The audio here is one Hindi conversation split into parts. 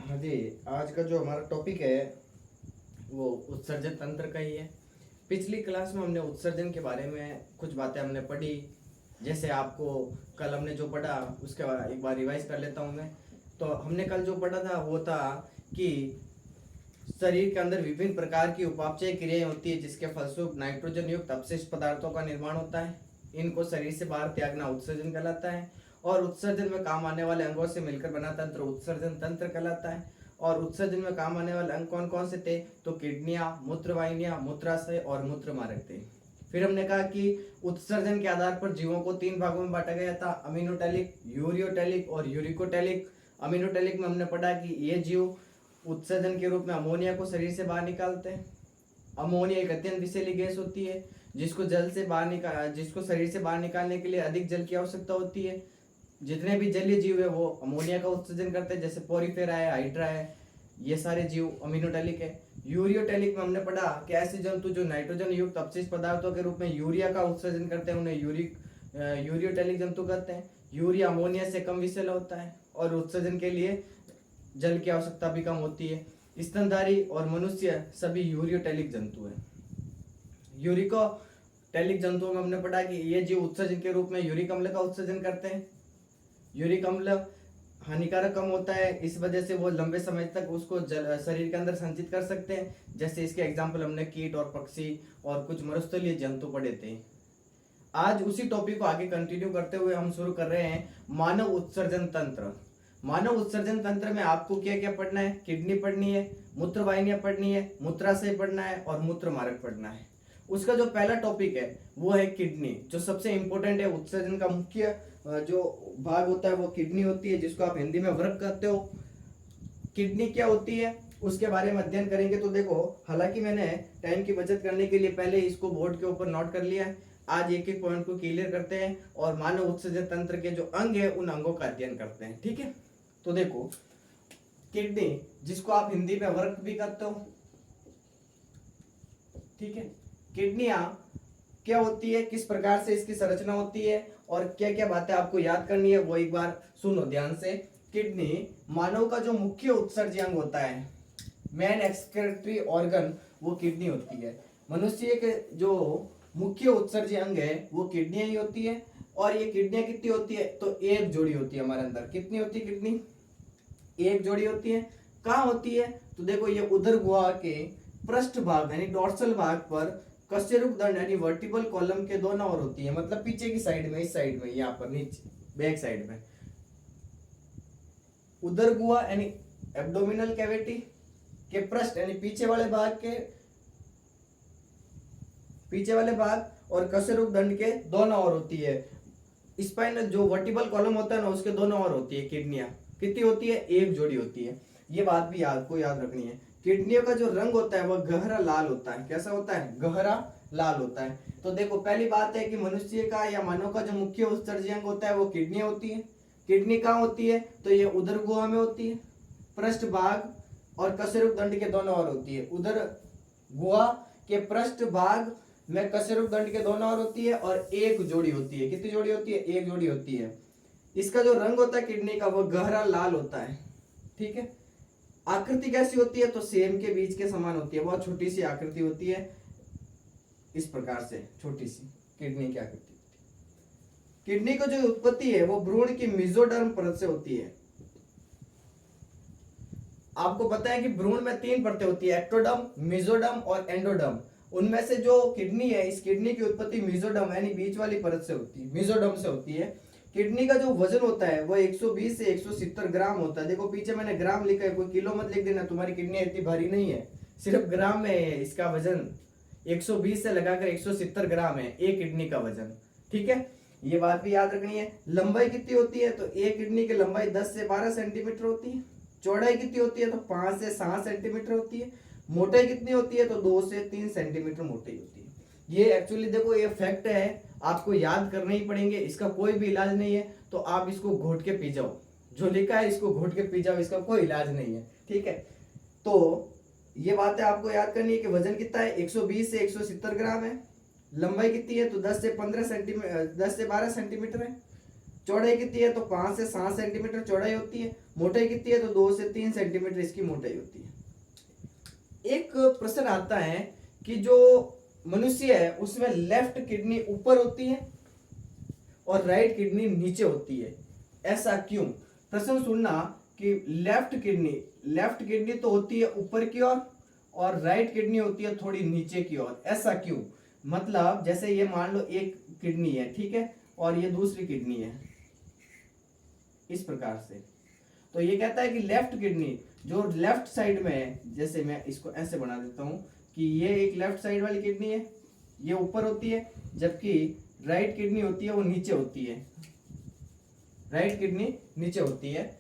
हाँ जी। आज का जो हमारा टॉपिक है वो उत्सर्जन तंत्र का ही है। पिछली क्लास में हमने उत्सर्जन के बारे में कुछ बातें हमने पढ़ी। जैसे आपको कल हमने जो पढ़ा उसके बाद एक बार रिवाइज कर लेता हूँ मैं। तो हमने कल जो पढ़ा था वो था कि शरीर के अंदर विभिन्न प्रकार की उपापचय क्रियाएं होती है जिसके फलस्वरूप नाइट्रोजन युक्त अपशिष्ट पदार्थों का निर्माण होता है। इनको शरीर से बाहर त्यागना उत्सर्जन कहलाता है। और उत्सर्जन में काम आने वाले अंगों से मिलकर बना तंत्र उत्सर्जन तंत्र कहलाता है। और उत्सर्जन में काम आने वाले अंग कौन कौन से थे? तो किडनियां, मूत्रवाहिनियां, मूत्राशय और मूत्र मार्ग थे। फिर हमने कहा कि उत्सर्जन के आधार पर जीवों को 3 भागों में बांटा गया था, अमीनोटैलिक, यूरियोटैलिक और यूरिकोटैलिक। अमीनोटैलिक में हमने पढ़ा कि ये जीव उत्सर्जन के रूप में अमोनिया को शरीर से बाहर निकालते हैं। अमोनिया एक अत्यंत विषैली गैस होती है जिसको शरीर से बाहर निकालने के लिए अधिक जल की आवश्यकता होती है। जितने भी जलीय जीव है वो अमोनिया का उत्सर्जन करते हैं, जैसे पोरिफेरा है, हाइड्रा है, ये सारे जीव अमीनोटैलिक है। यूरियोटैलिक में हमने पढ़ा कि ऐसे जंतु जो नाइट्रोजन युक्त अपशिष्ट पदार्थों के रूप में यूरिया का उत्सर्जन करते हैं उन्हें यूरियोटैलिक जंतु कहते हैं। यूरिया अमोनिया से कम विषैला होता है और उत्सर्जन के लिए जल की आवश्यकता भी कम होती है। स्तनधारी और मनुष्य सभी यूरियोटैलिक जंतु हैं। यूरिकोटैलिक जंतुओं में हमने पढ़ा कि ये जीव उत्सर्जन के रूप में यूरिक अम्ल का उत्सर्जन करते हैं। यूरिक अम्ल हानिकारक कम होता है, इस वजह से वो लंबे समय तक उसको शरीर के अंदर संचित कर सकते हैं। जैसे इसके एग्जाम्पल हमने कीट और पक्षी और कुछ मरुस्थलीय जंतु पढ़े थे। आज उसी टॉपिक को आगे कंटिन्यू करते हुए हम शुरू कर रहे हैं मानव उत्सर्जन तंत्र। मानव उत्सर्जन तंत्र में आपको क्या क्या पढ़ना है? किडनी पढ़नी है, मूत्रवाहिनियां पढ़नी है, मूत्राशय पढ़ना है और मूत्र मार्ग पढ़ना है। उसका जो पहला टॉपिक है वो है किडनी, जो सबसे इंपॉर्टेंट है। उत्सर्जन का मुख्य जो भाग होता है वो किडनी होती है, जिसको आप हिंदी में वृक्क कहते हो। किडनी क्या होती है उसके बारे में अध्ययन करेंगे। तो देखो, हालांकि मैंने टाइम की बचत करने के लिए पहले इसको बोर्ड के ऊपर नोट कर लिया है। आज एक एक पॉइंट को क्लियर करते हैं और मानव उत्सर्जन तंत्र के जो अंग है उन अंगों का अध्ययन करते हैं। ठीक है, तो देखो, किडनी जिसको आप हिंदी में वृक्क भी कहते हो, ठीक है। किडनियां क्या होती है, किस प्रकार से इसकी संरचना होती है और क्या क्या बातें आपको याद करनी है वो एक बार सुनो ध्यान से। किडनी मानव का जो मुख्य उत्सर्जी अंग होता है, मेन एक्सक्रीटरी ऑर्गन, वो किडनी होती है। मनुष्य के जो मुख्य उत्सर्जी अंग है वो किडनियां ही होती है। और ये किडनियां कितनी होती है? तो एक जोड़ी होती है हमारे अंदर। कितनी होती है किडनी? एक जोड़ी होती है। कहाँ होती है? तो देखो, ये उदर गुहा के पृष्ठ भाग यानी डोर्सल भाग पर कशेरुक दंड यानी वर्टिबल कॉलम के दोनों ओर होती है, मतलब पीछे की साइड में, इस साइड में, यहाँ पर नीचे बैक साइड में। उदर गुहा यानी एब्डोमिनल कैविटी के पृष्ठ यानी पीछे वाले भाग और कशेरुक दंड के दोनों ओर होती है। स्पाइनल जो वर्टिबल कॉलम होता है ना, उसके दोनों ओर होती है किडनियां। कितनी होती है? एक जोड़ी होती है। ये बात भी आपको याद रखनी है। किडनियों का जो रंग होता है वह गहरा लाल होता है। कैसा होता है? गहरा लाल होता है। तो देखो, पहली बात है कि मनुष्य का या मानव का जो मुख्य उत्सर्जी अंग होता है वो किडनी होती है। किडनी कहाँ होती है? तो ये उदर गुहा में होती है, पृष्ठ भाग और कशेरुक दंड के दोनों ओर होती है। उदर गुहा के पृष्ठ भाग में कशेरुक दंड के दोनों ओर होती है और एक जोड़ी होती है। कितनी जोड़ी होती है? एक जोड़ी होती है। इसका जो रंग होता है किडनी का वो गहरा लाल होता है। ठीक है। आकृति कैसी होती है? तो सेम के बीज के समान होती है। बहुत छोटी सी आकृति होती है, इस प्रकार से छोटी सी किडनी की आकृति होती है। किडनी को जो उत्पत्ति है वो भ्रूण की मेसोडर्म परत से होती है। आपको पता है कि भ्रूण में 3 परतें होती है, एक्टोडर्म, मेसोडर्म और एंडोडर्म। उनमें से जो किडनी है, इस किडनी की उत्पत्ति मेसोडर्म यानी बीच वाली परत से होती है, मेसोडर्म से होती है। किडनी का जो वजन होता है वो 120 से 170 ग्राम होता है। देखो, पीछे मैंने ग्राम लिखा है, कोई किलो मत लिख देना, तुम्हारी किडनी इतनी भारी नहीं है, सिर्फ ग्राम में है। इसका वजन 120 से लगाकर 170 ग्राम है एक किडनी का वजन। ठीक है, ये बात भी याद रखनी है। लंबाई कितनी होती है? तो एक किडनी की लंबाई 10 से 12 सेंटीमीटर होती है। चौड़ाई कितनी होती है? तो 5 से 7 सेंटीमीटर होती है। मोटाई कितनी होती है? तो 2 से 3 सेंटीमीटर मोटाई होती है। ये एक्चुअली देखो, ये फैक्ट है, आपको याद करने ही पड़ेंगे, इसका कोई भी इलाज नहीं है। तो आप इसको घोट के पी जाओ, जो लिखा है इसको घोट के पी जाओ, इसका कोई इलाज नहीं है। ठीक है, तो ये बातें आपको याद करनी है कि वजन कितना है? 120 से 170 ग्राम है। लंबाई कितनी है? तो 10 से 12 सेंटीमीटर है। चौड़ाई कितनी है, तो 5 से 7 सेंटीमीटर चौड़ाई होती है। मोटाई कितनी है, तो 2 से 3 सेंटीमीटर इसकी मोटाई होती है। एक प्रश्न आता है कि जो मनुष्य है उसमें लेफ्ट किडनी ऊपर होती है और राइट किडनी नीचे होती है, ऐसा क्यों? प्रश्न सुनना कि लेफ्ट किडनी तो होती है ऊपर की ओर और राइट किडनी होती है थोड़ी नीचे की ओर, ऐसा क्यों? मतलब जैसे ये मान लो एक किडनी है, ठीक है, और ये दूसरी किडनी है इस प्रकार से। तो ये कहता है कि लेफ्ट किडनी जो लेफ्ट साइड में है, जैसे मैं इसको ऐसे बना देता हूं कि ये एक लेफ्ट साइड वाली किडनी है, ये ऊपर होती है, जबकि राइट किडनी होती है वो नीचे होती है, राइट किडनी नीचे होती है।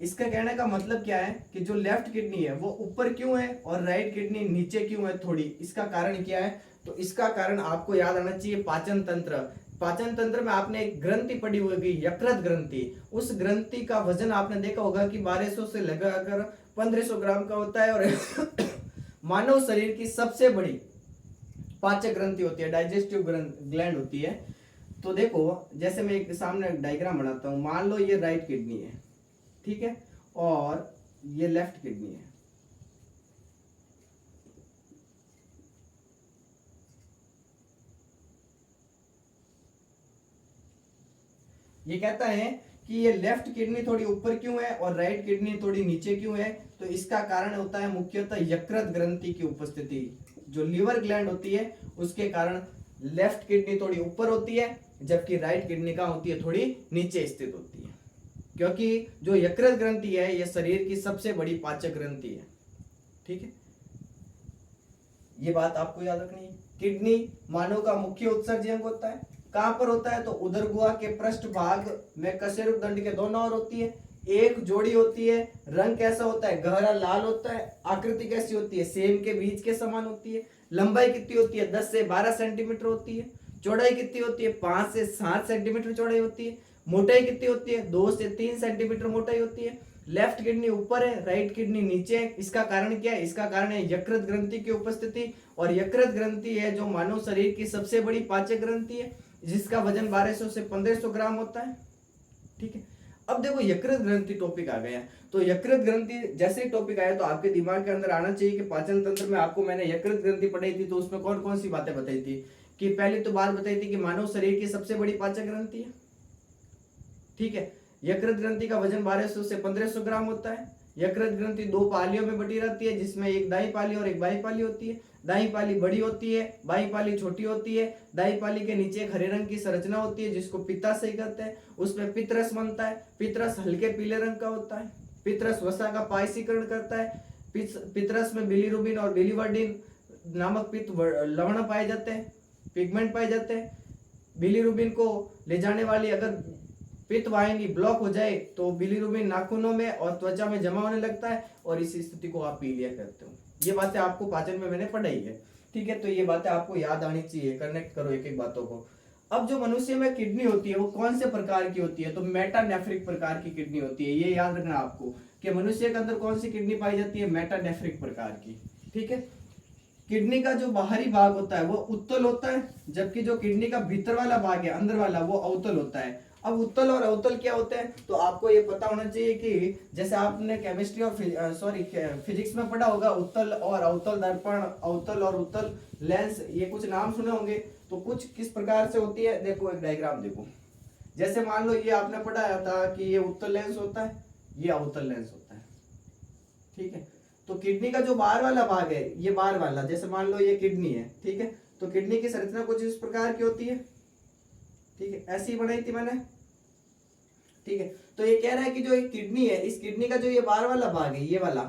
इसका कहने का मतलब क्या है कि जो लेफ्ट किडनी है वो ऊपर क्यों है और राइट किडनी नीचे क्यों है थोड़ी, इसका कारण क्या है? तो इसका कारण आपको याद आना चाहिए पाचन तंत्र। पाचन तंत्र में आपने एक ग्रंथि पड़ी होगी, यकृत ग्रंथि। उस ग्रंथि का वजन आपने देखा होगा कि 1200 से लगाकर 1500 ग्राम का होता है और मानव शरीर की सबसे बड़ी पाचक ग्रंथि होती है, डाइजेस्टिव ग्लैंड होती है। तो देखो जैसे मैं एक सामने डायग्राम बनाता हूं, मान लो ये राइट किडनी है, ठीक है, और ये लेफ्ट किडनी है। ये कहता है कि ये लेफ्ट किडनी थोड़ी ऊपर क्यों है और राइट किडनी थोड़ी नीचे क्यों है? तो इसका कारण होता है मुख्यतः यकृत ग्रंथि की उपस्थिति। जो लीवर ग्लैंड होती है उसके कारण लेफ्ट किडनी थोड़ी ऊपर होती है, जबकि राइट किडनी का होती है थोड़ी नीचे स्थित होती है, क्योंकि जो यकृत ग्रंथि है यह शरीर की सबसे बड़ी पाचक ग्रंथि है। ठीक है, ये बात आपको याद रखनी है। किडनी मानव का मुख्य उत्सर्जक होता है। कहां पर होता है? तो उदर गुहा के पृष्ठ भाग में कशेरुक दंड के दोनों ओर होती है। एक जोड़ी होती है। रंग कैसा होता है? गहरा लाल होता है। आकृति कैसी होती है? सेम के बीज के समान होती है। लंबाई कितनी होती है? 10 से 12 सेंटीमीटर होती है। चौड़ाई कितनी होती है? 5 से 7 सेंटीमीटर चौड़ाई होती है। मोटाई कितनी होती है? 2 से 3 सेंटीमीटर मोटाई होती है। लेफ्ट किडनी ऊपर है, राइट किडनी नीचे है। इसका कारण क्या है? इसका कारण है यकृत ग्रंथि की उपस्थिति। और यकृत ग्रंथि है जो मानव शरीर की सबसे बड़ी पाचक ग्रंथि है, जिसका वजन 1200 से 1500 ग्राम होता है। ठीक है, अब देखो यकृत ग्रंथि टॉपिक आ गया। तो यकृत ग्रंथि जैसे ही टॉपिक आया तो आपके दिमाग के अंदर आना चाहिए कि पाचन तंत्र में आपको मैंने यकृत ग्रंथि पढ़ाई थी, तो उसमें कौन कौन सी बातें बताई थी? कि पहली तो बात बताई थी कि मानव शरीर की सबसे बड़ी पाचक ग्रंथि है। ठीक है, यकृत ग्रंथि का वजन 1200 से 1500 ग्राम होता है। यकृत ग्रंथि 2 पालियों में बटी रहती है, जिसमें एक दाई पाली और एक बाई पाली होती है। दाई पाली बड़ी होती है, बाई पाली छोटी होती है। दाई पाली के नीचे एक हरे रंग की संरचना होती है जिसको पित्ताशय कहते हैं। उसमें पित्तरस बनता है। पित्तरस हल्के पीले रंग का होता है। पित्तरस वसा का पायसीकरण करता है। पित्तरस में बिलीरुबिन और बिलीवर्डिन नामक पित्त लवण पाए जाते हैं, पिगमेंट पाए जाते हैं। बिलीरुबिन को ले जाने वाली अगर पित्त वाहिनी ब्लॉक हो जाए तो बिलीरुबिन नाखूनों में और त्वचा में जमा होने लगता है और इस स्थिति को आप पीलिया कहते हो। ये बातें आपको पाचन में मैंने पढ़ाई है। ठीक है, तो ये बातें आपको याद आनी चाहिए। कनेक्ट करो एक एक बातों को। अब जो मनुष्य में किडनी होती है वो कौन से प्रकार की होती है? तो मेटानेफ्रिक प्रकार की किडनी होती है। ये याद रखना आपको कि मनुष्य के अंदर कौन सी किडनी पाई जाती है? मेटानेफ्रिक प्रकार की। ठीक है, किडनी का जो बाहरी भाग होता है वो उत्तल होता है, जबकि जो किडनी का भीतर वाला भाग है, अंदर वाला, वो अवतल होता है। अब उत्तल और अवतल क्या होते हैं? तो आपको ये पता होना चाहिए कि जैसे आपने केमिस्ट्री और फिजिक्स में पढ़ा होगा, उत्तल और अवतल दर्पण, अवतल और उत्तल लेंस, ये कुछ नाम सुने होंगे। तो कुछ किस प्रकार से होती है, देखो एक डायग्राम देखो। जैसे मान लो ये आपने पढ़ाया था कि ये उत्तल लेंस होता है, ये अवतल लेंस होता है। ठीक है, तो किडनी का जो बाहर वाला भाग है, ये बाहर वाला, जैसे मान लो ये किडनी है, ठीक है, तो किडनी की संरचना कुछ इस प्रकार की होती है। ठीक है, ऐसी बनाई थी मैंने। ठीक है, तो ये कह रहा है कि जो एक किडनी है, इस किडनी का जो ये बाहर वाला भाग है, ये वाला,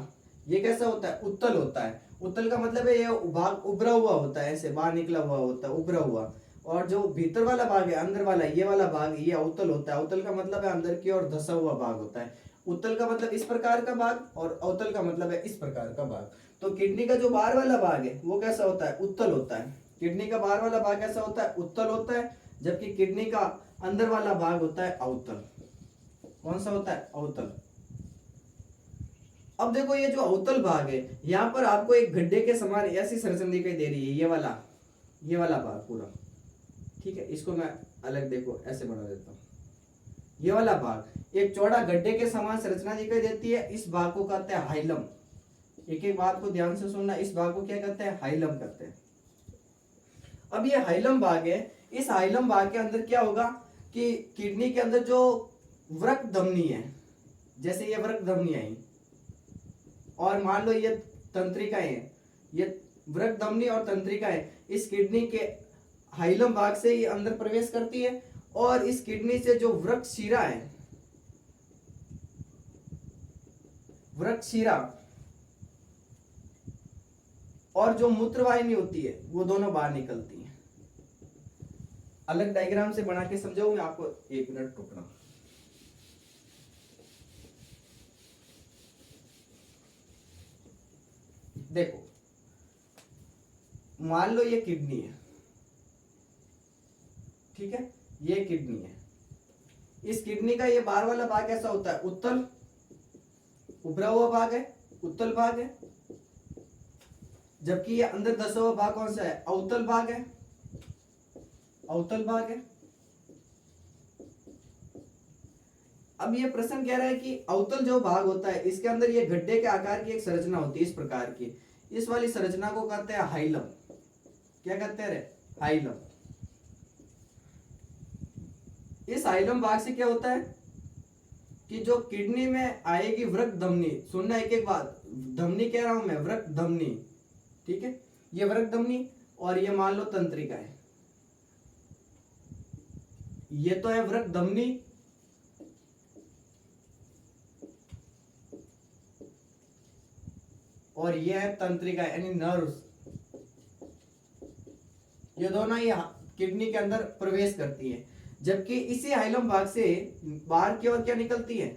ये कैसा होता है? उत्तल होता है। उत्तल का मतलब है ये भाग उभरा हुआ होता है, ऐसे बाहर निकला हुआ होता है, उभरा हुआ। और जो भीतर वाला भाग है, अंदर वाला, ये वाला भाग, ये अवतल होता है। अवतल का मतलब है अंदर की ओर धसा हुआ भाग होता है। उत्तल का मतलब इस प्रकार का भाग और अवतल का मतलब है इस प्रकार का भाग। तो किडनी का जो बाहर वाला भाग है वो कैसा होता है? उत्तल होता है। किडनी का बाहर वाला भाग कैसा होता है? उत्तल होता है, जबकि किडनी का अंदर वाला भाग होता है अवतल। कौन सा होता है? अवतल। अब देखो ये जो अवतल भाग है, यहाँ पर आपको एक गड्ढे के समान ऐसी संरचना दिखाई दे रही है, ये वाला भाग पूरा। ठीक है, इसको मैं अलग देखो ऐसे बना देता हूं। ये वाला भाग एक चौड़ा गड्ढे के समान संरचना दिखाई देती है, इस भाग को कहते हैं हाइलम। एक एक बात को ध्यान से सुनना, इस भाग को क्या कहते हैं? हाइलम कहते हैं। अब ये हाइलम भाग है, इस हाइलम भाग के अंदर क्या होगा कि किडनी के अंदर जो वृक्क धमनी है, जैसे ये वृक्क धमनी आई और मान लो ये तंत्रिकाएं हैं, ये वृक्क धमनी और तंत्रिकाएं इस किडनी के हाइलम भाग से ये अंदर प्रवेश करती है और इस किडनी से जो वृक्क शिरा है, वृक्क शिरा और जो मूत्रवाहिनी होती है वो दोनों बाहर निकलती हैं। अलग डायग्राम से बना के समझाऊं मैं आपको, 1 मिनट रुकना। देखो मान लो ये किडनी है, ठीक है, ये किडनी है। इस किडनी का ये बाहर वाला भाग कैसा होता है? उत्तल, उभरा हुआ भाग है, उत्तल भाग है। जबकि ये अंदर धसा हुआ भाग कौन सा है? अवतल भाग है, अवतल भाग है। अब ये प्रश्न कह रहा है कि अवतल जो भाग होता है इसके अंदर ये गड्ढे के आकार की एक संरचना होती है, इस प्रकार की। इस वाली संरचना को कहते हैं हाइलम। क्या कहते हैं रे? हाइलम। इस हाइलम भाग से क्या होता है कि जो किडनी में आएगी वृक्क धमनी, सुनना एक एक बात, धमनी कह रहा हूं मैं, वृक्क धमनी, ठीक है, ये वृक्क धमनी और ये मान लो तंत्रिका है, ये तो है वृक्क धमनी और ये है तंत्रिका यानी नर्व्स। ये दोनों ही किडनी के अंदर प्रवेश करती है। जबकि इसी हाइलम भाग से बाहर की ओर क्या निकलती है?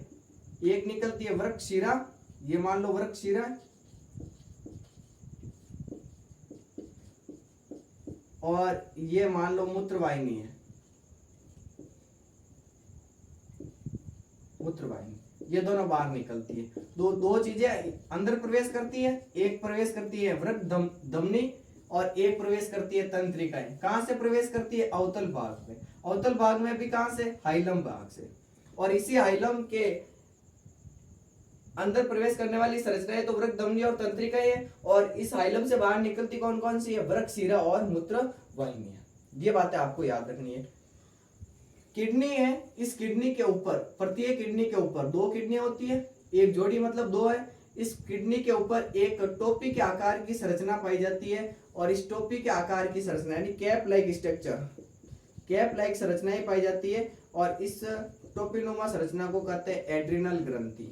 एक निकलती है वृक्क शिरा, ये मान लो वृक्क शिरा, और ये मान लो मूत्रवाहिनी है, मूत्रवाहिनी। ये दोनों बाहर निकलती है। दो चीजें अंदर प्रवेश करती है, एक प्रवेश करती है वृक्क धमनी और एक प्रवेश करती है तंत्रिकाएं। कहां से प्रवेश करती है? अवतल भाग में। अवतल भाग में भी कहां से? हाइलम भाग से। और इसी हाइलम के अंदर प्रवेश करने वाली संरचनाएं तो वृक्क धमनी और तंत्रिकाएं है, और इस हाइलम से बाहर निकलती कौन कौन सी है? वृक्क शिरा और मूत्रवाहिनी है। ये बातें आपको याद रखनी है। किडनी है, इस किडनी के ऊपर, प्रत्येक किडनी के ऊपर 2 किडनियां होती है, एक जोड़ी मतलब 2 है। इस किडनी के ऊपर एक टोपी के आकार की संरचना पाई जाती है, और इस टोपी के आकार की संरचना यानी cap like structure, cap like संरचनाएं पाई जाती है, और इस टोपीनुमा संरचना को कहते हैं एड्रिनल ग्रंथि।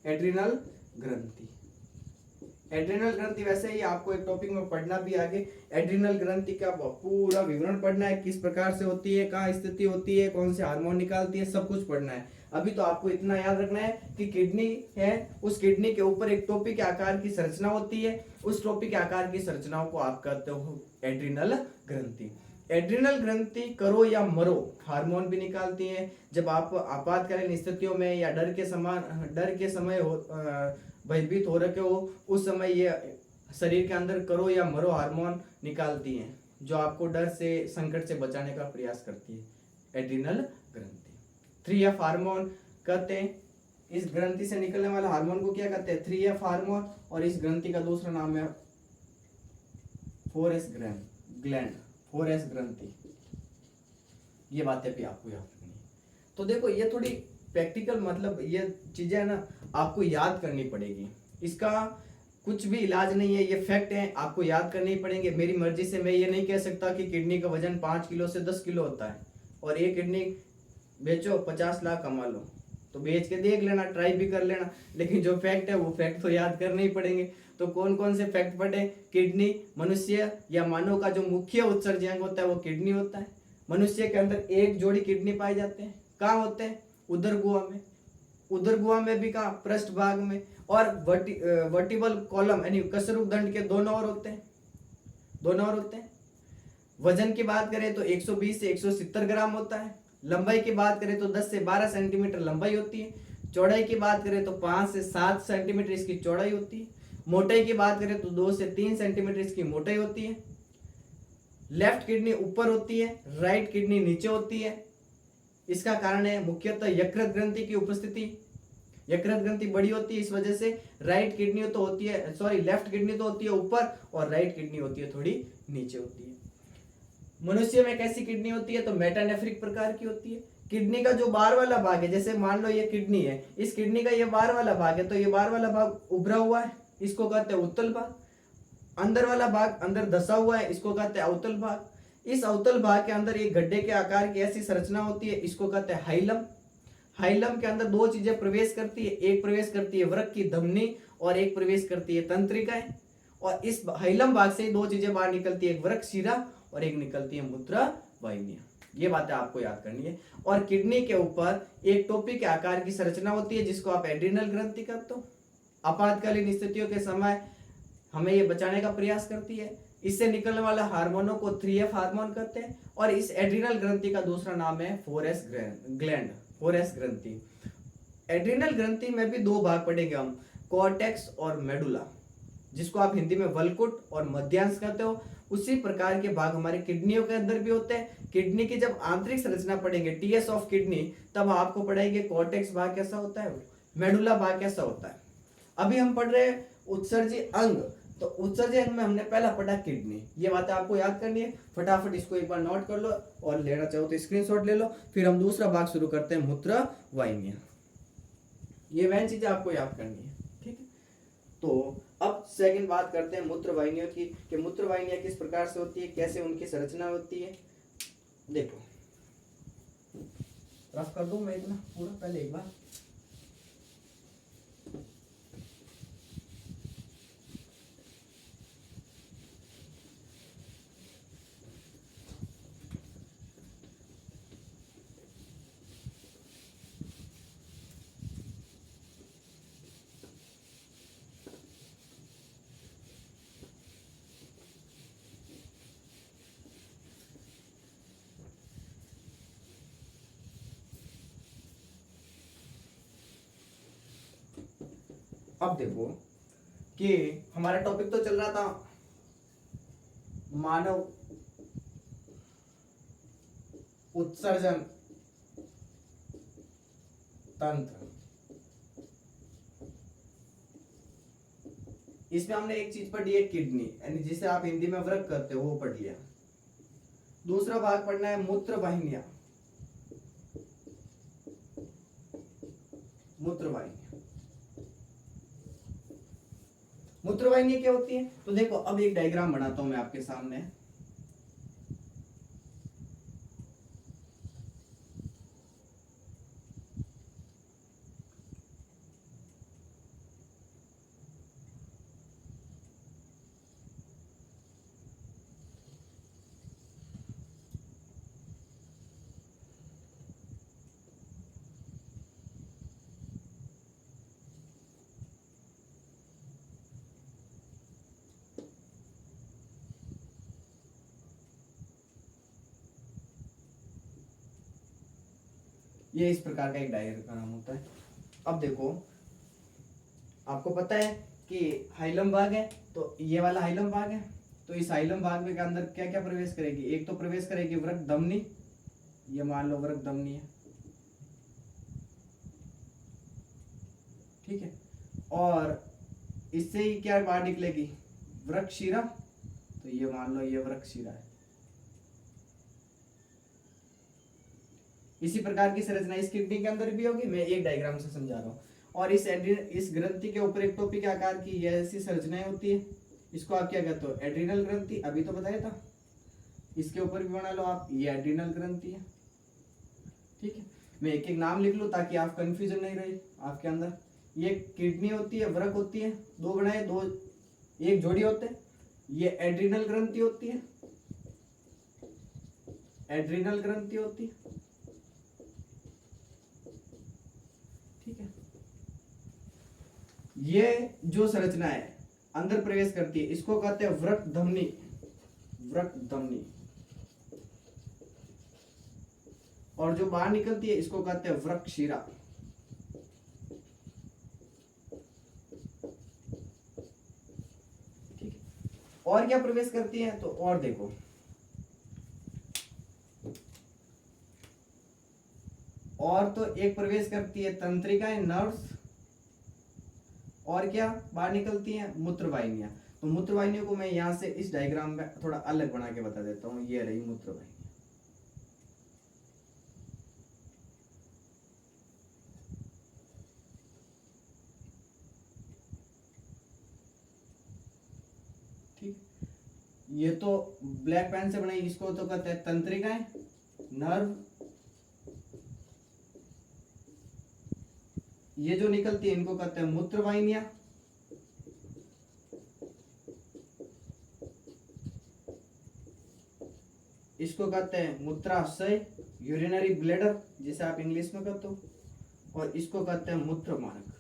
एड्रिनल ग्रंथि, एड्रिनल ग्रंथि वैसे ही आपको एक टॉपिक में पढ़ना भी आगे। एड्रिनल ग्रंथि का पूरा विवरण पढ़ना है, किस प्रकार से होती है, कहाँ स्थिति होती है, कौन से हार्मोन निकालती है, सब कुछ पढ़ना है। अभी तो आपको इतना याद रखना है कि किडनी है, उस किडनी के ऊपर एक टोपी के आकार की संरचना होती है, उस टोपी के आकार की संरचनाओं को आप कहते हो एड्रिनल ग्रंथि। एड्रिनल ग्रंथि करो या मरो हार्मोन भी निकालती है। जब आप आपातकालीन स्थितियों में या डर के समय भयभीत हो रखे हो, उस समय ये शरीर के अंदर करो या मरो हार्मोन निकालती हैं, जो आपको डर से, संकट से बचाने का प्रयास करती है। एड्रिनल ग्रंथि 3F हार्मोन कहते हैं। इस ग्रंथि से निकलने वाला हार्मोन को क्या कहते हैं? 3F hormone. और इस ग्रंथि का दूसरा नाम है 4S ग्लैंड, 4S ग्रंथि। ये बातें भी आपको याद रखनी है। तो देखो ये थोड़ी प्रैक्टिकल, मतलब ये चीजें है ना आपको याद करनी पड़ेगी। इसका कुछ भी इलाज नहीं है, ये फैक्ट है, आपको याद करने ही पड़ेंगे। मेरी मर्जी से मैं ये नहीं कह सकता कि किडनी का वजन 5 किलो से 10 किलो होता है, और एक किडनी बेचो 50 लाख कमा लो, तो बेच के देख लेना, ट्राई भी कर लेना, लेकिन जो फैक्ट है वो फैक्ट तो याद करने ही पड़ेंगे। तो कौन कौन से फैक्ट पढ़े? किडनी, मनुष्य या मानव का जो मुख्य उत्सर्जक अंग होता है वो किडनी होता है। मनुष्य के अंदर एक जोड़ी किडनी पाए जाते हैं। कहाँ होते हैं? उदर गुहा में। उदर गुहा में भी कहाँ? पृष्ठ भाग में। और वर्टिबल कॉलम यानी कसरूक दंड के दोनों ओर होते हैं, दोनों ओर होते हैं। वजन की बात करें तो 120 से 170 ग्राम होता है। लंबाई की बात करें तो 10 से 12 सेंटीमीटर लंबाई होती है। चौड़ाई की बात करें तो 5 से 7 सेंटीमीटर इसकी चौड़ाई होती है। मोटाई की बात करें तो 2 से 3 सेंटीमीटर इसकी मोटाई होती है। लेफ्ट किडनी ऊपर होती है, राइट किडनी नीचे होती है। इसका कारण है मुख्यतः यकृत ग्रंथि की उपस्थिति। यकृत ग्रंथि बड़ी होती है, इस वजह से राइट किडनी तो होती है, सॉरी लेफ्ट किडनी तो होती है ऊपर और राइट किडनी होती है थोड़ी नीचे होती है। मनुष्य में कैसी किडनी होती है? तो मेटानेफ्रिक प्रकार की होती है। किडनी का जो बाहर वाला भाग है, जैसे मान लो ये किडनी है, इस किडनी का ये बाहर वाला भाग है, तो ये बाहर वाला भाग उभरा हुआ है, इसको कहते हैं उत्तल भाग। अंदर वाला भाग अंदर धसा हुआ है, इसको कहते हैं अवतल भाग। इस अवतल भाग के अंदर एक गड्ढे के आकार की ऐसी संरचना होती है, इसको कहते हैं हाइलम। हाइलम के अंदर दो चीजें प्रवेश करती है, एक प्रवेश करती है वृक्क की धमनी और एक प्रवेश करती है तंत्रिकाएं। और इस हाइलम भाग से दो चीजें बाहर निकलती है, एक वृक्क शिरा और एक निकलती है मूत्र वाहिनियां। ये बातें आपको याद करनी है। और किडनी के ऊपर एक टोपी के आकार की संरचना होती है, जिसको आप एड्रिनल ग्रंथि कहते हो। आपातकालीन स्थितियों के समय हमें ये बचाने का प्रयास करती है। इससे निकलने वाले हार्मोनों को 3F हार्मोन कहते हैं। और इस एड्रिनल ग्रंथि का दूसरा नाम है 4S ग्लैंड, 4S ग्रंथि। एड्रिनल ग्रंथि में भी दो भाग पढ़ेंगे हम, कॉर्टेक्स और मेडुला, जिसको आप हिंदी में वलकुट और मध्यांश कहते हो। उसी प्रकार के भाग हमारे किडनियों के अंदर भी होते हैं। किडनी की जब आंतरिक संरचना पढ़ेंगे, टीएस ऑफ किडनी, तब आपको पढ़ाएंगे कॉर्टेक्स भाग कैसा होता है, मेडुला भाग कैसा होता है। अभी हम पढ़ रहे हैं उत्सर्जी अंग, तो उत्सर्जी अंग में हमने पहला पढ़ा किडनी। ये बातें आपको याद करनी है, फटाफट इसको एक बार नोट कर लो और लेना चाहो तो स्क्रीनशॉट ले लो। फिर हम दूसरा भाग शुरू करते हैं, मूत्र वाहिनियां। ये वह चीजें आपको याद करनी है, ठीक है। तो अब सेकंड बात करते हैं मूत्र वाहिनियों की, कि मूत्र वाहिनियां किस प्रकार से होती है, कैसे उनकी संरचना होती है। देखो रफ कर दूं मैं इतना पूरा पहले एक बार। अब देखो कि हमारा टॉपिक तो चल रहा था मानव उत्सर्जन तंत्र। इसमें हमने एक चीज पढ़ी है किडनी, यानी जिसे आप हिंदी में वृक्क करते हो, वो पढ़ लिया। दूसरा भाग पढ़ना है मूत्र वाहिनियां। मूत्र वाहिनियां, मूत्र वाहिनी क्या होती है? तो देखो अब एक डायग्राम बनाता हूं मैं आपके सामने। ये इस प्रकार का एक डायग्राम होता है। अब देखो आपको पता है कि हाइलम भाग है, तो ये वाला हाइलम भाग है। तो इस हाइलम भाग में के अंदर क्या क्या प्रवेश करेगी? एक तो प्रवेश करेगी वृक्क धमनी, ये मान लो वृक्क धमनी है, ठीक है। और इससे ही क्या बाहर निकलेगी? वृक्क शिरा, तो ये मान लो ये वृक्क शिरा है। इसी प्रकार की संरचना इस किडनी के अंदर भी होगी, मैं एक डायग्राम से समझा रहा हूँ। और इस ग्रंथि के ऊपर एक टोपी के आकार की ये ऐसी संरचनाएं होती है, इसको आप क्या कहते हो? एड्रिनल ग्रंथि। अभी तो बताया था, इसके ऊपर भी बना लो आप, ये एड्रिनल ग्रंथि है, ठीक है। मैं एक एक नाम लिख लूं ताकि आप कंफ्यूजन नहीं रहे आपके अंदर। ये किडनी होती है, वृक्क होती है, दो बनाए, दो एक जोड़ी होते हैं। ये एड्रिनल ग्रंथि होती है, एड्रिनल ग्रंथि होती है, ठीक है। ये जो संरचना है अंदर प्रवेश करती है, इसको कहते हैं वृक्क धमनी, वृक्क धमनी। और जो बाहर निकलती है इसको कहते हैं वृक्क शिरा, ठीक है। और क्या प्रवेश करती है? तो और देखो तो एक प्रवेश करती है तंत्रिकाएं, नर्व्स, और क्या बाहर निकलती हैं, मूत्रवाहिनियां। तो मूत्रवाहिनियों को मैं यहाँ से इस डायग्राम में थोड़ा अलग बना के बता देता हूँ। ये रही मूत्रवाहिनी। ठीक, ये तो ब्लैक पेन से बनाई, इसको तो कहते हैं तंत्रिकाएं, नर्व। ये जो निकलती है इनको कहते हैं मूत्रवाहिनियां। इसको कहते हैं मूत्राशय, यूरिनरी ब्लैडर जिसे आप इंग्लिश में कहते हो, और इसको कहते हैं मूत्र मार्ग।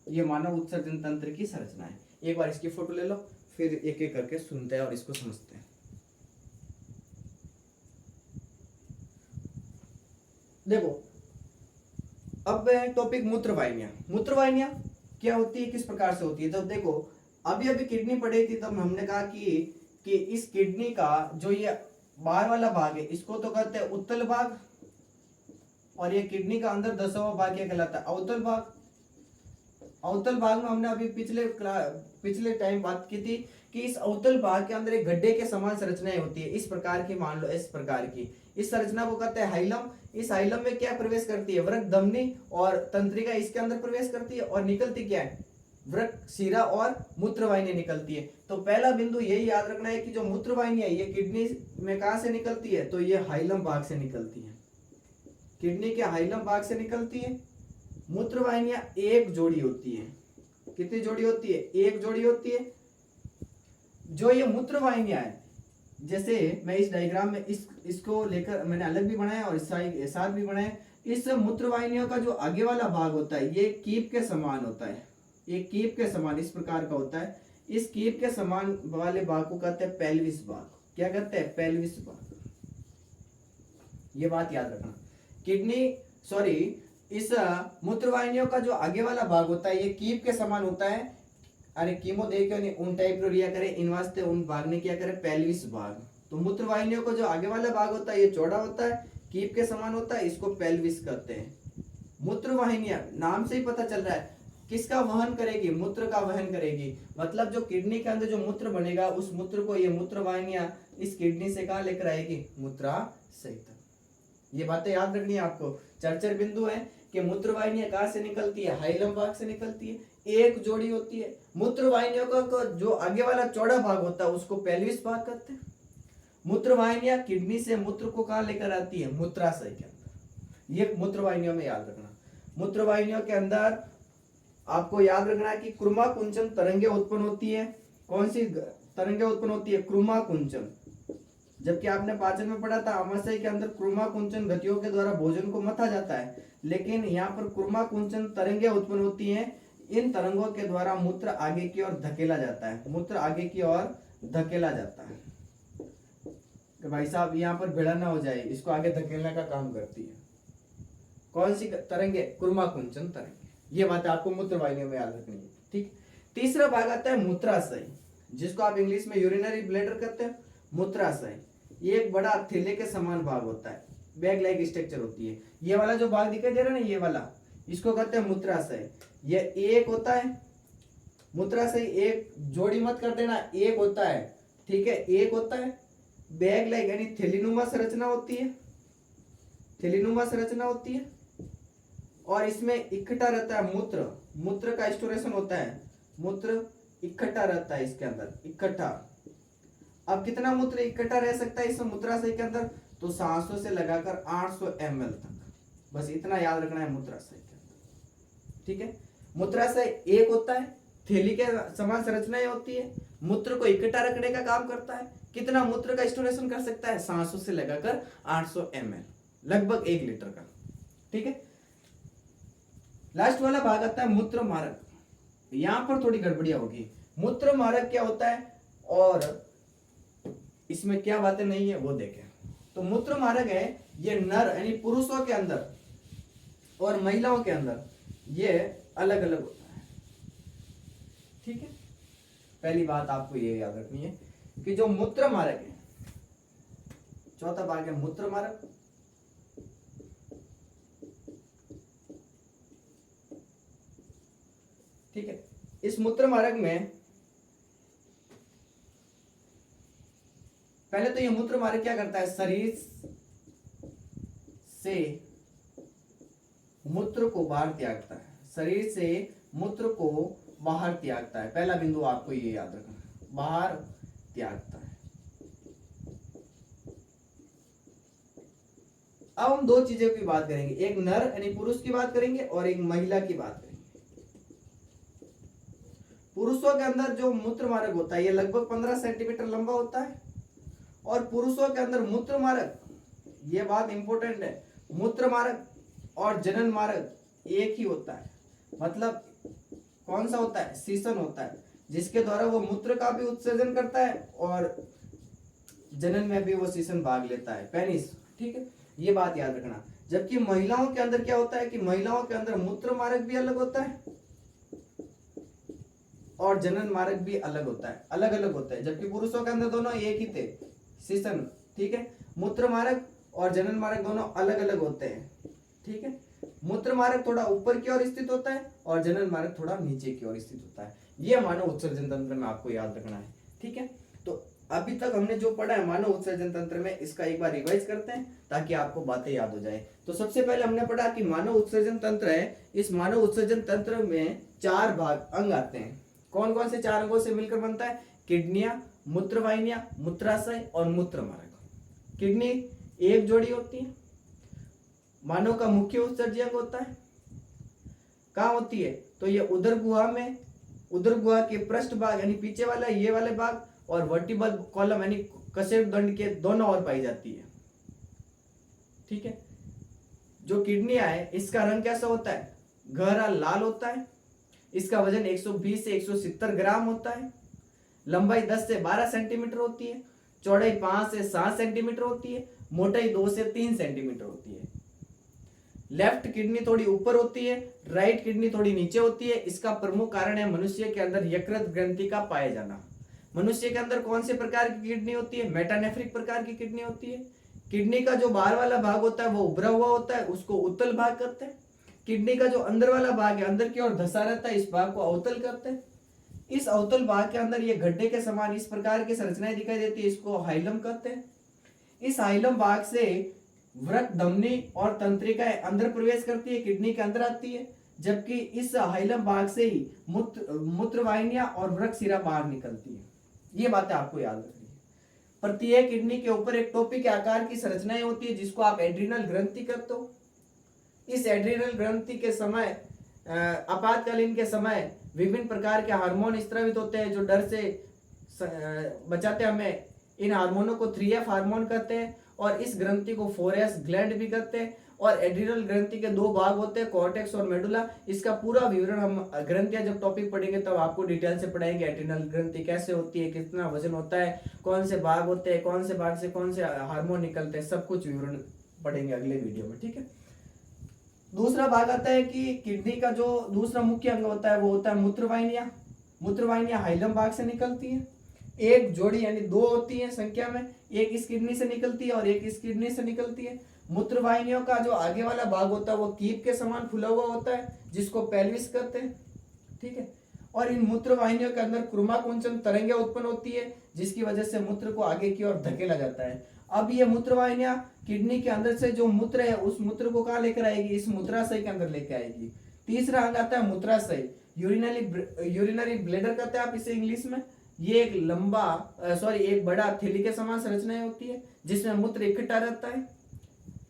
ये मानव उत्सर्जन तंत्र की संरचना है। एक बार इसकी फोटो ले लो, फिर एक एक करके सुनते हैं और इसको समझते हैं। देखो, अब टॉपिक मूत्रवाहिनियां। मूत्रवाहिनियां क्या होती है, किस प्रकार से होती है। तो देखो, अभी अभी किडनी पढ़ी थी, तब हमने कहा कि इस किडनी का जो ये बाहर वाला भाग है इसको तो कहते हैं उत्तल भाग, और ये किडनी का अंदर 10वां भाग क्या कहलाता है, अवतल भाग। अवतल भाग में हमने अभी पिछले टाइम बात की थी कि इस अवतल भाग के अंदर एक गड्ढे के समान संरचनाएं होती है, इस प्रकार की, मान लो इस प्रकार की। इस संरचना को कहते हैं हाइलम। इस हाइलम में क्या प्रवेश करती है, वृक्क धमनी और तंत्रिका इसके अंदर प्रवेश करती है, और निकलती क्या है, वृक्क, शिरा और मूत्रवाहिनी निकलती है। तो पहला बिंदु यही याद रखना है कि जो मूत्रवाहिनी है ये किडनी में कहां से निकलती है, तो ये हाइलम भाग से निकलती है, किडनी के हाइलम भाग से निकलती है। मूत्रवाहिनियां एक जोड़ी होती है। कितनी जोड़ी होती है, एक जोड़ी होती है। जो ये मूत्रवाहिनियां है, जैसे मैं इस डायग्राम में इसको लेकर मैंने अलग भी बनाया और इस साथ भी बनाया। इस मूत्रवाहिनियों का जो आगे वाला भाग होता है ये कीप के समान होता है, ये कीप के समान इस प्रकार का होता है। इस कीप के समान वाले भाग को कहते हैं पेल्विस भाग। क्या कहते हैं, पेल्विस भाग। ये बात याद रखना। इस मूत्रवाहिनियों का जो आगे वाला भाग होता है ये कीप के समान होता है। अरे कीमो देख नहीं, उन टाइप रो रिया करे, इन वास्ते उन भाग ने क्या करे, पेल्विस भाग। तो मूत्रवाहिनियों को जो आगे वाला भाग होता है ये चौड़ा होता है, कीप के समान होता है, इसको पेल्विस कहते हैं। मूत्रवाहिनियां नाम से ही पता चल रहा है किसका वहन करेगी, मूत्र का वहन करेगी। मतलब जो किडनी के अंदर जो मूत्र बनेगा उस मूत्र को ये मूत्रवाहिनियां इस किडनी से कहां लेकर आएगी, मूत्राशय तक। ये बातें याद रखनी है आपको। चर्चा बिंदु है कि मूत्रवाहिनियां कहां से निकलती है, हाइलम भाग से निकलती है, एक जोड़ी होती है। मूत्रवाहिनियों का जो आगे वाला चौड़ा भाग होता है उसको पेल्विस भाग कहते हैं। मूत्रवाहिनियां किडनी से मूत्र को कहां लेकर आती है, मूत्राशय के अंदर। ये मूत्रवाहिनियों में याद रखना। मूत्रवाहिनियों के अंदर आपको याद रखना है कि क्रुमा कुंचन तरंगे उत्पन्न होती है। कौन सी तरंगे उत्पन्न होती है, क्रुमा कुंचन। जबकि आपने पाचन में पढ़ा था आमाशय के अंदर क्रुमा कुंचन गतियों के द्वारा भोजन को मथा जाता है, लेकिन यहाँ पर क्रुमा कुंचन तरंगे उत्पन्न होती हैं। इन तरंगों के द्वारा मूत्र आगे की ओर धकेला जाता है, मूत्र आगे की ओर धकेला जाता है। कि भाई साहब यहाँ पर भिड़ा ना हो जाए, इसको आगे धकेलने का काम करती है। कौन सी तरंगे, क्रुमा कुंचन तरंगे। ये बात आपको मूत्रवाहिनियों में याद रखनी है। ठीक, तीसरा भाग आता है मूत्राशय, जिसको आप इंग्लिश में यूरिनरी ब्लैडर कहते हैं। मूत्राशय ये एक बड़ा थैले के समान भाग होता है, बैग लाइक स्ट्रक्चर होती है। ये वाला जो भाग दिखाई दे रहा है ना, ये वाला, इसको कहते हैं मूत्राशय। ये एक होता है मूत्राशय, एक जोड़ी मत कर देना, एक होता है, ठीक है, एक होता है। बैग लाइक यानी थैलीनुमा संरचना होती है, थैलीनुमा संरचना होती है, और इसमें इकट्ठा रहता है मूत्र, मूत्र का स्टोरेशन होता है, मूत्र इकट्ठा रहता है इसके अंदर, इकट्ठा। अब कितना मूत्र इकट्ठा रह सकता है इस मूत्राशय के अंदर, तो 700 से लगाकर 800 ml तक, बस इतना याद रखना है मूत्राशय के अंदर। ठीक है, मूत्राशय एक होता है, थैली के समान संरचनाएं होती है, मूत्र को इकट्ठा रखने का काम करता है। कितना मूत्र का स्टोरेशन कर सकता है, 700 से लगाकर 800 ml, लगभग 1 लीटर का। ठीक है, लास्ट वाला भाग आता है मूत्र मार्ग। यहां पर थोड़ी गड़बड़ियां होगी। मूत्र मार्ग क्या होता है और इसमें क्या बातें नहीं है वो देखें। तो मूत्र मार्ग है, ये नर यानी पुरुषों के अंदर और महिलाओं के अंदर ये अलग अलग होता है। ठीक है, पहली बात आपको ये याद रखनी है कि जो मूत्र मार्ग है, चौथा भाग है मूत्र मार्ग, ठीक है। इस मूत्र मार्ग में पहले तो ये मूत्र मार्ग क्या करता है, शरीर से मूत्र को बाहर त्यागता है, शरीर से मूत्र को बाहर त्यागता है। पहला बिंदु आपको ये याद रखना, बाहर त्यागता है। अब हम दो चीजों की बात करेंगे, एक नर यानी पुरुष की बात करेंगे और एक महिला की बात करेंगे। पुरुषों के अंदर जो मूत्र मार्ग होता है ये लगभग 15 सेंटीमीटर लंबा होता है, और पुरुषों के अंदर मूत्र मार्ग, ये बात इंपॉर्टेंट है, मूत्र मार्ग और जनन मार्ग एक ही होता है। मतलब कौन सा होता है, सीसन होता है, जिसके द्वारा वो मूत्र का भी उत्सर्जन करता है और जनन में भी वो सीसन भाग लेता है, पेनिस। ठीक है, ये बात याद रखना। जबकि महिलाओं के अंदर क्या होता है कि महिलाओं के अंदर मूत्र मार्ग भी अलग होता है और जनन मार्ग भी अलग होता है, अलग अलग होता है। जबकि पुरुषों के अंदर दोनों एक ही थे, सीसन। ठीक है, मूत्र मार्ग और जनन मार्ग दोनों अलग अलग होते हैं। ठीक है, मूत्र मार्ग थोड़ा ऊपर की ओर स्थित होता है और जनन मार्ग थोड़ा नीचे की ओर स्थित होता है। ये मानव उत्सर्जन तंत्र में आपको याद रखना है। ठीक है, तो अभी तक हमने जो पढ़ा है मानव उत्सर्जन तंत्र में, इसका एक बार रिवाइज करते हैं ताकि आपको बातें याद हो जाए। तो सबसे पहले हमने पढ़ा कि मानव उत्सर्जन तंत्र है, इस मानव उत्सर्जन तंत्र में 4 भाग अंग आते हैं। कौन कौन से 4 अंगों से मिलकर बनता है, किडनियां, मूत्रवाहिनियां, मूत्राशय और मूत्र मार्ग। किडनी एक जोड़ी होती है, मानव का मुख्य उत्सर्जी अंग होता है। कहाँ होती है, तो ये उदर गुहा में, उदर गुहा के पृष्ठ भाग यानी पीछे वाला ये वाले भाग और वर्टिबल कॉलम यानी कशेरुकदंड के दोनों ओर पाई जाती है। ठीक है, जो किडनियां है इसका रंग कैसा होता है, गहरा लाल होता है। इसका वजन 120 से 170 ग्राम होता है। लंबाई 10 से 12 सेंटीमीटर होती है। चौड़ाई 5 से 7 सेंटीमीटर होती है। मोटाई 2 से 3 सेंटीमीटर होती है। लेफ्ट किडनी थोड़ी ऊपर होती है, राइट किडनी थोड़ी नीचे होती है। इसका प्रमुख कारण है मनुष्य के अंदर यकृत ग्रंथि का पाया जाना। मनुष्य के अंदर कौन से प्रकार की किडनी होती है, मेटानेफ्रिक प्रकार की किडनी होती है। किडनी का जो बाहर वाला भाग होता है वो उभरा हुआ होता है, उसको उत्तल भाग कहते हैं। किडनी का जो अंदर वाला भाग है, अंदर की ओर धंसा रहता है, इस भाग को अवतल कहते हैं। इस अवतल भाग के अंदर ये गड्ढे के समान इस प्रकार की संरचनाएं दिखाई देती है, इसको हाइलम कहते हैं। इस हाइलम भाग से वृक्क, धमनी और तंत्रिकाएं अंदर प्रवेश करती है, किडनी के अंदर आती है। जबकि इस हाइलम भाग से ही मूत्रवाहिनियां और वृक्क शिरा बाहर निकलती है। ये बातें आपको याद रखनी है। प्रत्येक किडनी के ऊपर एक टोपी के आकार की संरचनाएं होती है, जिसको आप एड्रिनल ग्रंथि कहते हो। इस एड्रिनल ग्रंथि के समय, आपातकालीन के समय विभिन्न प्रकार के हार्मोन स्रावित होते हैं जो डर से बचाते हैं हमें। इन हार्मोनों को 3F हार्मोन कहते हैं और इस ग्रंथि को 4S ग्लैंड भी कहते हैं। और एड्रिनल ग्रंथि के 2 भाग होते हैं, कॉर्टेक्स और मेडुला। इसका पूरा विवरण हम ग्रंथियां जब टॉपिक पढ़ेंगे तब आपको डिटेल से पढ़ाएंगे। एड्रिनल ग्रंथि कैसे होती है, कितना वजन होता है, कौन से भाग होते हैं, कौन से भाग से कौन से हार्मोन निकलते हैं, सब कुछ विवरण पढ़ेंगे अगले वीडियो में। ठीक है, दूसरा भाग आता है कि किडनी का जो दूसरा मुख्य अंग होता है वो होता है मूत्रवाहिनियां। मूत्रवाहिनियां हाइलम भाग से निकलती है। एक जोड़ी यानी 2 होती है संख्या में, एक इस किडनी से निकलती है और एक इस किडनी से निकलती है। मूत्रवाहिनियों का जो आगे वाला भाग होता है वो कीप के समान फुला हुआ होता है, जिसको पेल्विस कहते हैं। ठीक है, और इन मूत्रवाहिनियों के अंदर क्रुमाकुंचन तरंगें उत्पन्न होती है, जिसकी वजह से मूत्र को आगे की ओर धकेला जाता है। अब ये मूत्रवाहिनियां किडनी के अंदर से जो मूत्र है उस मूत्र को कहाँ लेकर आएगी, इस मूत्राशय के अंदर लेकर आएगी। तीसरा अंग आता है मूत्राशय, यूरिनरी ब्लैडर कहते हैं आप इसे इंग्लिश में। ये एक एक बड़ा थैली के समान संरचना होती है जिसमें मूत्र इकट्ठा रहता है।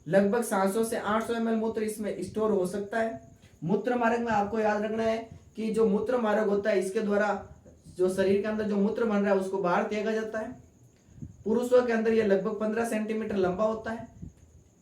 लगभग 700 से 800 ml मूत्र इसमें स्टोर हो सकता है। मूत्र मार्ग में आपको याद रखना है कि जो मूत्र मार्ग होता है इसके द्वारा जो शरीर के अंदर जो मूत्र बन रहा है उसको बाहर त्यागा जाता है। पुरुषों के अंदर यह लगभग 15 सेंटीमीटर लंबा होता है।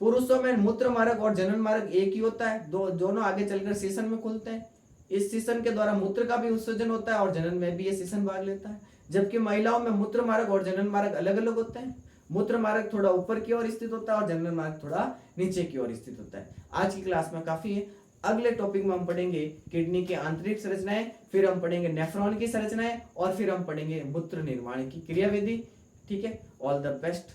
पुरुषों में मूत्र मार्ग और जनन मार्ग एक ही होता है, दोनों आगे चलकर सीसन में खुलते हैं। इस सीसन के द्वारा मूत्र का भी उत्सर्जन होता है और जनन में भी ये सीसन भाग लेता है। जबकि महिलाओं में मूत्र मार्ग और जनन मार्ग अलग अलग होते हैं। मूत्र मार्ग थोड़ा ऊपर की ओर स्थित होता है और जनन मार्ग थोड़ा नीचे की ओर स्थित होता है। आज की क्लास में काफी है। अगले टॉपिक में हम पढ़ेंगे किडनी की आंतरिक संरचनाएं, फिर हम पढ़ेंगे नेफ्रॉन की संरचनाएं और फिर हम पढ़ेंगे मूत्र निर्माण की क्रियाविधि। ठीक है, ऑल द बेस्ट।